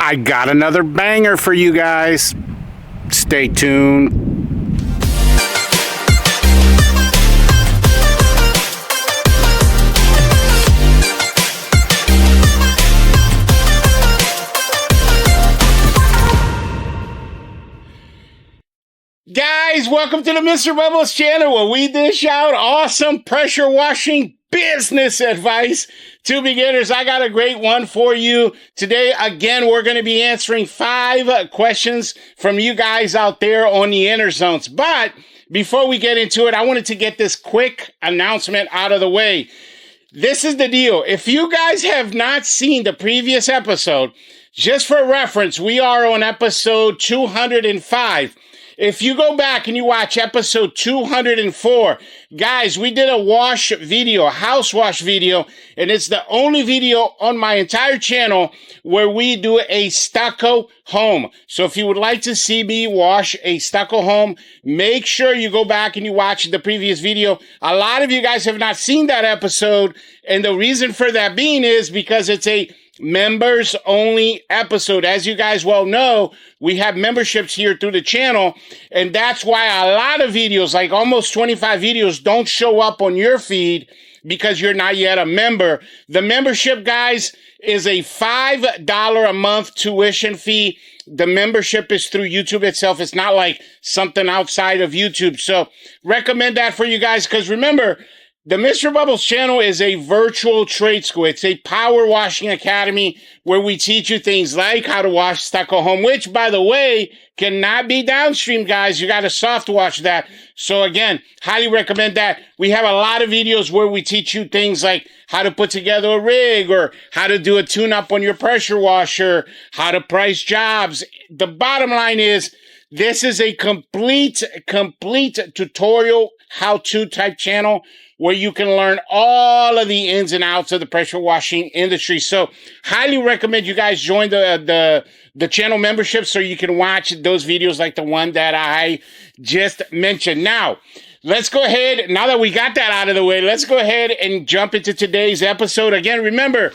I got another banger for you guys. Stay tuned. Guys, welcome to the Mr. Bubbles channel where we dish out awesome pressure washing business advice to beginners. I got a great one for you today. Again, we're going to be answering 5 questions from you guys out there on the inner zones. But before we get into it, I wanted to get this quick announcement out of the way. This is the deal. If you guys have not seen the previous episode, just for reference, we are on episode 205. If you go back and you watch episode 204, guys, we did a wash video, a house wash video, and it's the only video on my entire channel where we do a stucco home. So if you would like to see me wash a stucco home, make sure you go back and you watch the previous video. A lot of you guys have not seen that episode, and the reason for that being is because it's a members only episode. As you guys well know, we have memberships here through the channel, and that's why a lot of videos, like almost 25 videos, don't show up on your feed because you're not yet a member. The membership, guys, is a $5 a month tuition fee. The membership is through YouTube itself. It's not like something outside of YouTube. So recommend that for you guys, because remember, the Mr. Bubbles channel is a virtual trade school. It's a power washing academy where we teach you things like how to wash stucco home, which, by the way, cannot be downstream, guys. You got to soft wash that. So again, highly recommend that. We have a lot of videos where we teach you things like how to put together a rig, or how to do a tune-up on your pressure washer, how to price jobs. The bottom line is, this is a complete tutorial how-to type channel where you can learn all of the ins and outs of the pressure washing industry. So highly recommend you guys join the channel membership so you can watch those videos like the one that I just mentioned. Now, let's go ahead. Now that we got that out of the way, let's go ahead and jump into today's episode. Again, remember,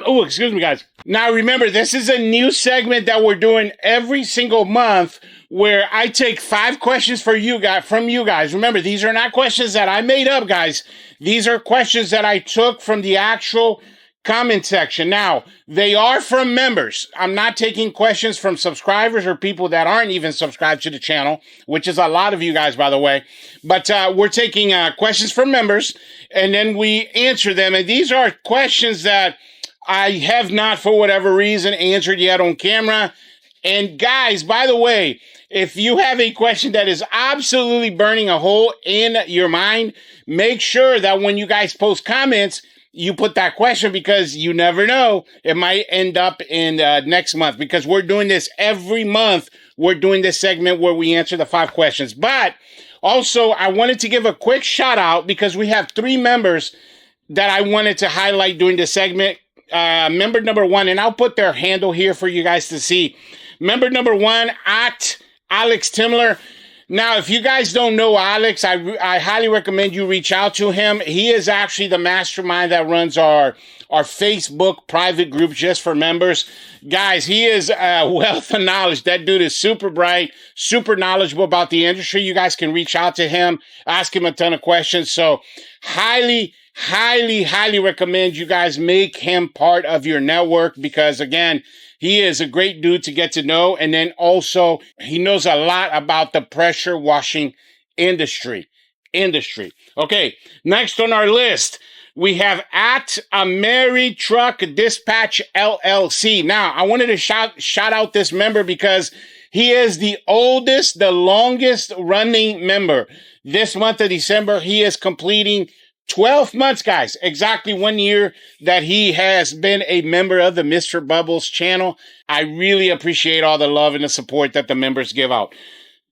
oh, excuse me, guys. Now, remember, this is a new segment that we're doing every single month where I take 5 questions from you guys. Remember, these are not questions that I made up, guys. These are questions that I took from the actual comment section. Now, they are from members. I'm not taking questions from subscribers or people that aren't even subscribed to the channel, which is a lot of you guys, by the way. But we're taking questions from members, and then we answer them. And these are questions that I have not, for whatever reason, answered yet on camera. And guys, by the way, if you have a question that is absolutely burning a hole in your mind, make sure that when you guys post comments, you put that question, because you never know, it might end up in next month, because we're doing this every month. We're doing this segment where we answer the 5 questions. But also, I wanted to give a quick shout out because we have 3 members that I wanted to highlight during this segment. Member number 1, and I'll put their handle here for you guys to see. Member number 1, at Alex Timler. Now, if you guys don't know Alex, I highly recommend you reach out to him. He is actually the mastermind that runs our Facebook private group just for members. Guys, he is a wealth of knowledge. That dude is super bright, super knowledgeable about the industry. You guys can reach out to him, ask him a ton of questions. So highly recommend you guys make him part of your network, because again, he is a great dude to get to know. And then also, he knows a lot about the pressure washing industry. Okay, next on our list, we have at Mary Truck Dispatch LLC. Now, I wanted to shout out this member because he is the oldest, the longest running member. This month of December, he is completing 12 months, guys. Exactly 1 year that he has been a member of the Mr. Bubbles channel. I really appreciate all the love and the support that the members give out.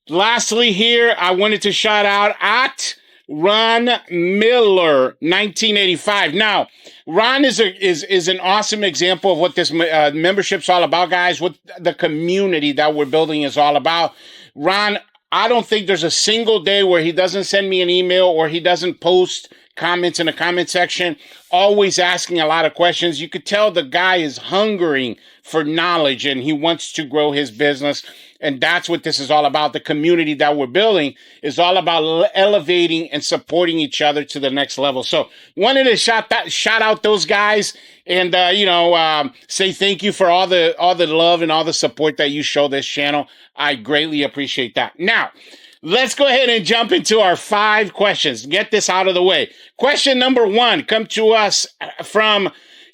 Lastly here, I wanted to shout out at Ron Miller, 1985. Now, Ron is an awesome example of what this membership's all about, guys, what the community that we're building is all about. Ron, I don't think there's a single day where he doesn't send me an email or he doesn't post comments in the comment section, always asking a lot of questions. You could tell the guy is hungering for knowledge, and he wants to grow his business. And that's what this is all about. The community that we're building is all about elevating and supporting each other to the next level. So wanted to shout out those guys and, say thank you for all the love and all the support that you show this channel. I greatly appreciate that. Now, let's go ahead and jump into our 5 questions. Get this out of the way. Question number 1 come to us from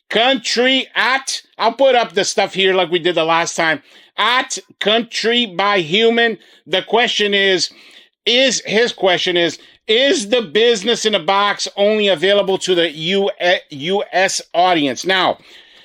country at, I'll put up the stuff here like we did the last time, at Country by Human. The question is the business in a box only available to the US audience? Now,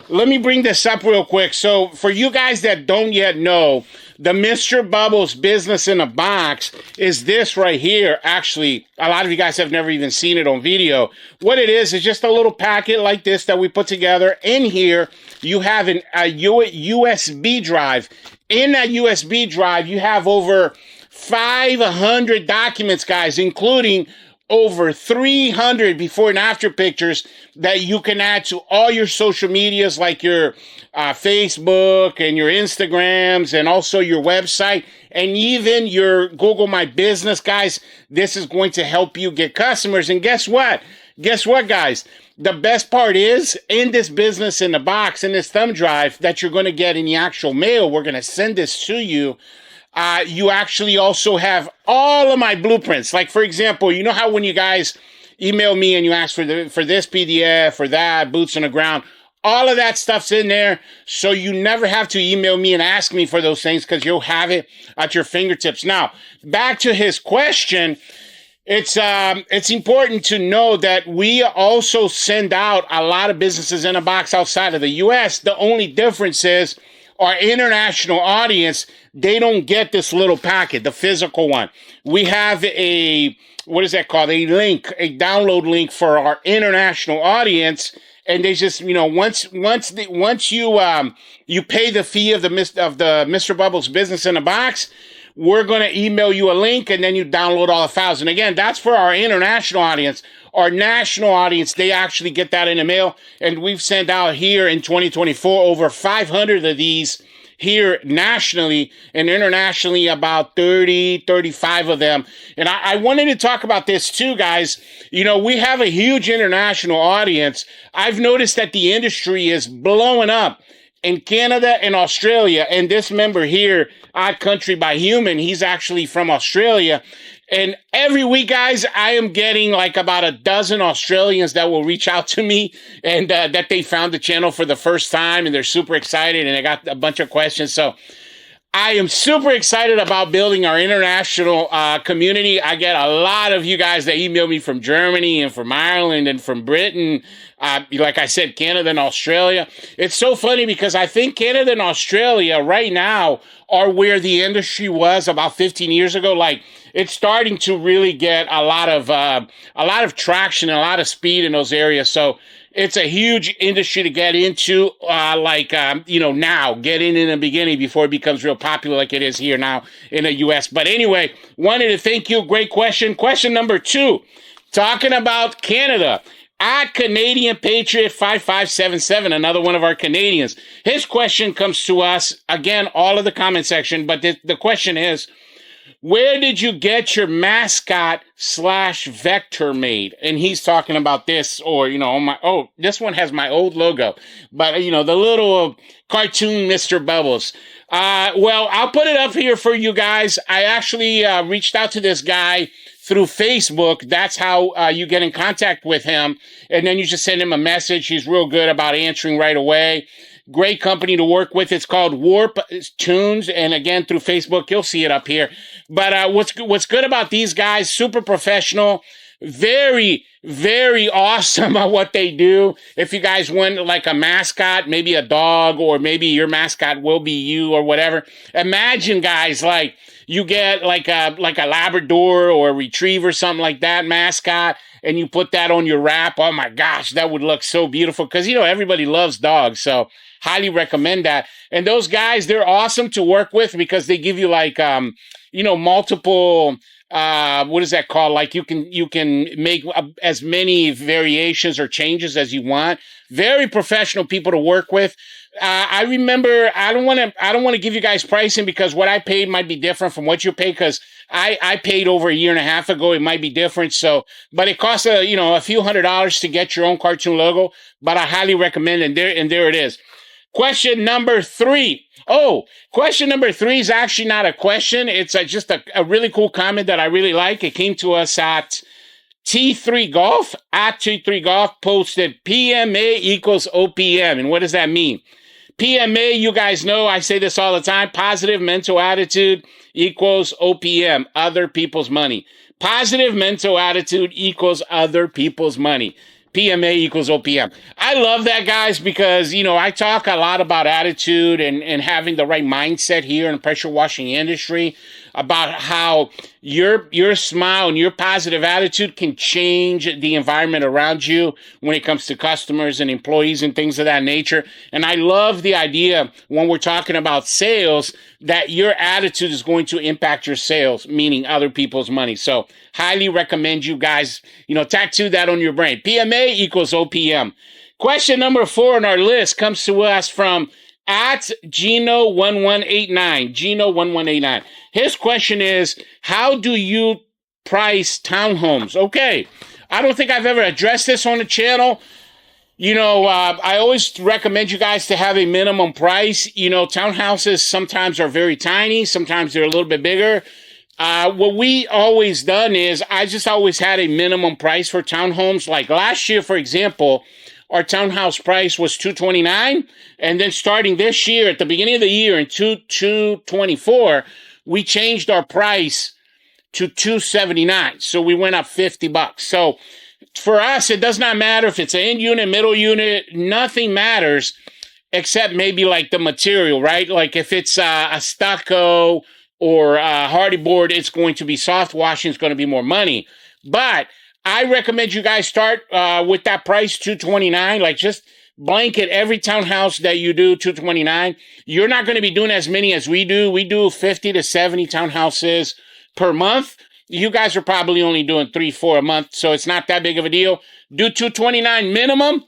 let me bring this up real quick. So for you guys that don't yet know, the Mr. Bubbles business in a box is this right here. Actually, a lot of you guys have never even seen it on video. What it is just a little packet like this that we put together. In here, you have a USB drive. In that USB drive, you have over 500 documents, guys, including over 300 before and after pictures that you can add to all your social medias, like your Facebook and your Instagrams, and also your website, and even your Google My Business, guys. This is going to help you get customers. And guess what? Guess what, guys? The best part is, in this business in the box, in this thumb drive that you're going to get in the actual mail, we're going to send this to you. You actually also have all of my blueprints. Like, for example, you know how when you guys email me and you ask for this PDF or that, boots on the ground, all of that stuff's in there. So you never have to email me and ask me for those things, because you'll have it at your fingertips. Now, back to his question. It's important to know that we also send out a lot of businesses in a box outside of the US. The only difference is our international audience, they don't get this little packet, the physical one. We have what is that called? A link, a download link for our international audience. And they just, once you pay the fee of the Mr. Bubbles business in a box, we're going to email you a link, and then you download all the files. And again, that's for our international audience. Our national audience, they actually get that in the mail. And we've sent out here in 2024 over 500 of these here nationally, and internationally about 30, 35 of them. And I wanted to talk about this too, guys. We have a huge international audience. I've noticed that the industry is blowing up in Canada and Australia. And this member here, Odd Country by Human, he's actually from Australia. And every week, guys, I am getting like about a dozen Australians that will reach out to me, and that they found the channel for the first time, and they're super excited, and I got a bunch of questions. So I am super excited about building our international community. I get a lot of you guys that email me from Germany and from Ireland and from Britain. Like I said, Canada and Australia. It's so funny because I think Canada and Australia right now are where the industry was about 15 years ago. Like, it's starting to really get a lot of traction and a lot of speed in those areas. So it's a huge industry to get into, now, get in the beginning before it becomes real popular like it is here now in the U.S. But anyway, wanted to thank you. Great question. Question number 2, talking about Canada. At Canadian Patriot 5577, another one of our Canadians. His question comes to us, again, all of the comment section, but the question is, where did you get your mascot / vector made? And he's talking about this, or, this one has my old logo, but, the little cartoon Mr. Bubbles. Well, I'll put it up here for you guys. I actually reached out to this guy through Facebook. That's how you get in contact with him. And then you just send him a message. He's real good about answering right away. Great company to work with. It's called Warp Tunes. And again, through Facebook, you'll see it up here. But what's good about these guys, super professional, very, very awesome at what they do. If you guys want like a mascot, maybe a dog, or maybe your mascot will be you or whatever. Imagine, guys, like you get like a Labrador or a Retriever, something like that mascot, and you put that on your wrap. Oh my gosh, that would look so beautiful, because everybody loves dogs. So highly recommend that. And those guys, they're awesome to work with because they give you like multiple what is that called? Like you can make as many variations or changes as you want. Very professional people to work with. I remember, I don't want to give you guys pricing because what I paid might be different from what you pay, because I paid over a year and a half ago. It might be different. So, but it costs a few $100s to get your own cartoon logo, but I highly recommend it. And there it is. Question number 3. Oh, question number 3 is actually not a question. It's just a really cool comment that I really like. It came to us at T3 Golf. At T3 Golf posted PMA equals OPM. And what does that mean? PMA, you guys know, I say this all the time, positive mental attitude equals OPM, other people's money. Positive mental attitude equals other people's money. PMA equals OPM. I love that, guys, because, I talk a lot about attitude and having the right mindset here in the pressure washing industry, about how your smile and your positive attitude can change the environment around you when it comes to customers and employees and things of that nature. And I love the idea when we're talking about sales that your attitude is going to impact your sales, meaning other people's money. So highly recommend you guys, tattoo that on your brain. PMA equals OPM. Question number 4 on our list comes to us from at Gino1189. Gino1189. His question is, how do you price townhomes? Okay. I don't think I've ever addressed this on the channel. I always recommend you guys to have a minimum price. Townhouses sometimes are very tiny. Sometimes they're a little bit bigger. What we always done is I just always had a minimum price for townhomes. Like last year, for example, our townhouse price was $229, and then starting this year, at the beginning of the year in 224, we changed our price to $279. So we went up $50. So for us, it does not matter if it's an end unit, middle unit, nothing matters except maybe like the material, right? Like if it's a stucco or a hardy board, it's going to be soft washing, it's going to be more money. But I recommend you guys start with that price, $229. Like just blanket every townhouse that you do, $229. You're not going to be doing as many as we do. We do 50 to 70 townhouses per month. You guys are probably only doing 3-4 a month, so it's not that big of a deal. Do $229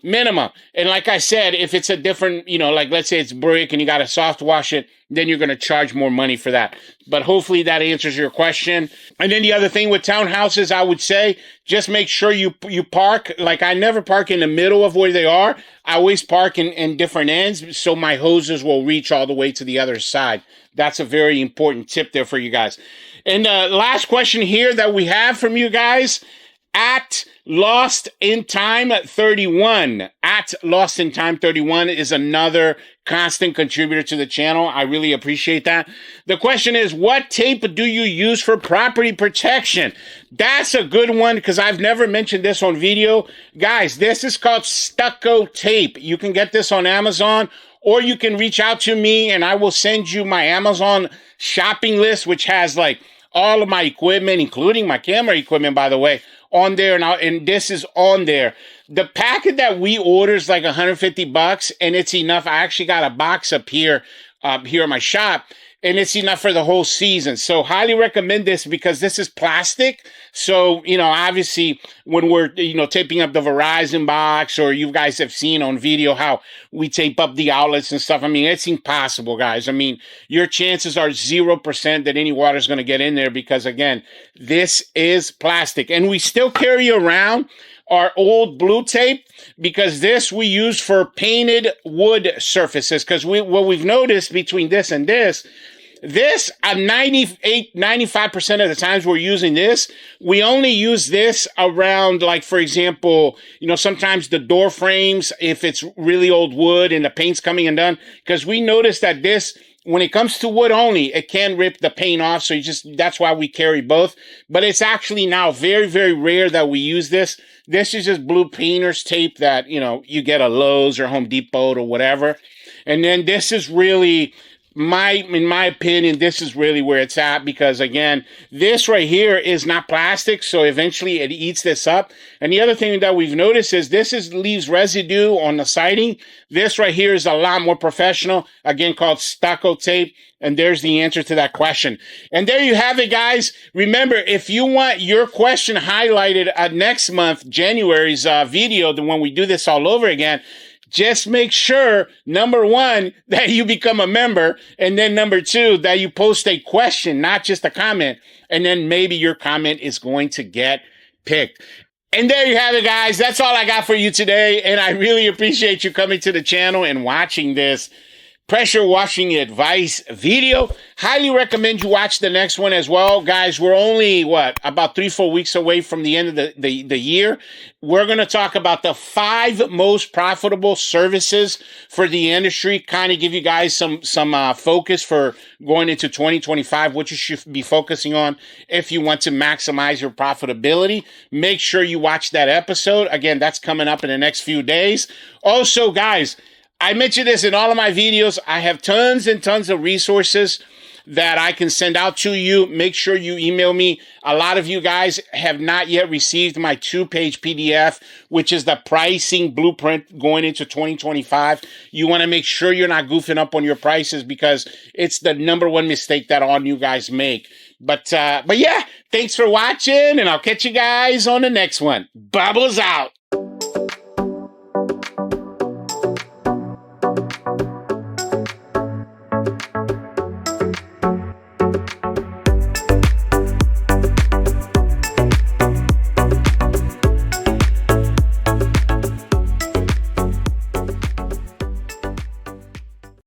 minimum. And like I said, if it's a different, like let's say it's brick and you got to soft wash it, then you're going to charge more money for that. But hopefully that answers your question. And then the other thing with townhouses, I would say, just make sure you park. Like I never park in the middle of where they are. I always park in different ends so my hoses will reach all the way to the other side. That's a very important tip there for you guys. And last question here that we have from you guys, at Lost in Time 31. At Lost in Time 31 is another constant contributor to the channel. I really appreciate that. The question is, what tape do you use for property protection? That's a good one because I've never mentioned this on video. Guys, this is called stucco tape. You can get this on Amazon, or you can reach out to me and I will send you my Amazon shopping list, which has like all of my equipment, including my camera equipment, by the way, on there. And this is on there. The packet that we order is like $150, and it's enough. I actually got a box up here in my shop, and it's enough for the whole season. So highly recommend this because this is plastic. So, obviously when we're, taping up the Verizon box, or you guys have seen on video how we tape up the outlets and stuff. I mean, it's impossible, guys. I mean, your chances are 0% that any water is going to get in there because, again, this is plastic. And we still carry around our old blue tape because this we use for painted wood surfaces. Because what we've noticed between this and this, 95% of the times we're using this, we only use this around, like, for example, sometimes the door frames, if it's really old wood and the paint's coming undone, because we noticed that this, when it comes to wood only, it can rip the paint off. So that's why we carry both. But it's actually now very, very rare that we use this. This is just blue painter's tape that, you get at Lowe's or Home Depot or whatever. And then this is really in my opinion, this is really where it's at, because again, this right here is not plastic, so eventually it eats this up. And the other thing that we've noticed is leaves residue on the siding. This right here is a lot more professional, again, called stucco tape. And there's the answer to that question. And there you have it, guys. Remember, if you want your question highlighted at next month, January's video, then when we do this all over again, just make sure, number one, that you become a member, and then number two, that you post a question, not just a comment, and then maybe your comment is going to get picked. And there you have it, guys. That's all I got for you today, and I really appreciate you coming to the channel and watching this pressure washing advice video. Highly recommend you watch the next one as well. Guys, we're only, about 3-4 weeks away from the end of the year. We're going to talk about the 5 most profitable services for the industry, kind of give you guys some focus for going into 2025, what you should be focusing on if you want to maximize your profitability. Make sure you watch that episode. Again, that's coming up in the next few days. Also, guys, I mentioned this in all of my videos. I have tons and tons of resources that I can send out to you. Make sure you email me. A lot of you guys have not yet received my 2-page PDF, which is the pricing blueprint going into 2025. You want to make sure you're not goofing up on your prices, because it's the number one mistake that all new guys make. But yeah, thanks for watching, and I'll catch you guys on the next one. Bubbles out.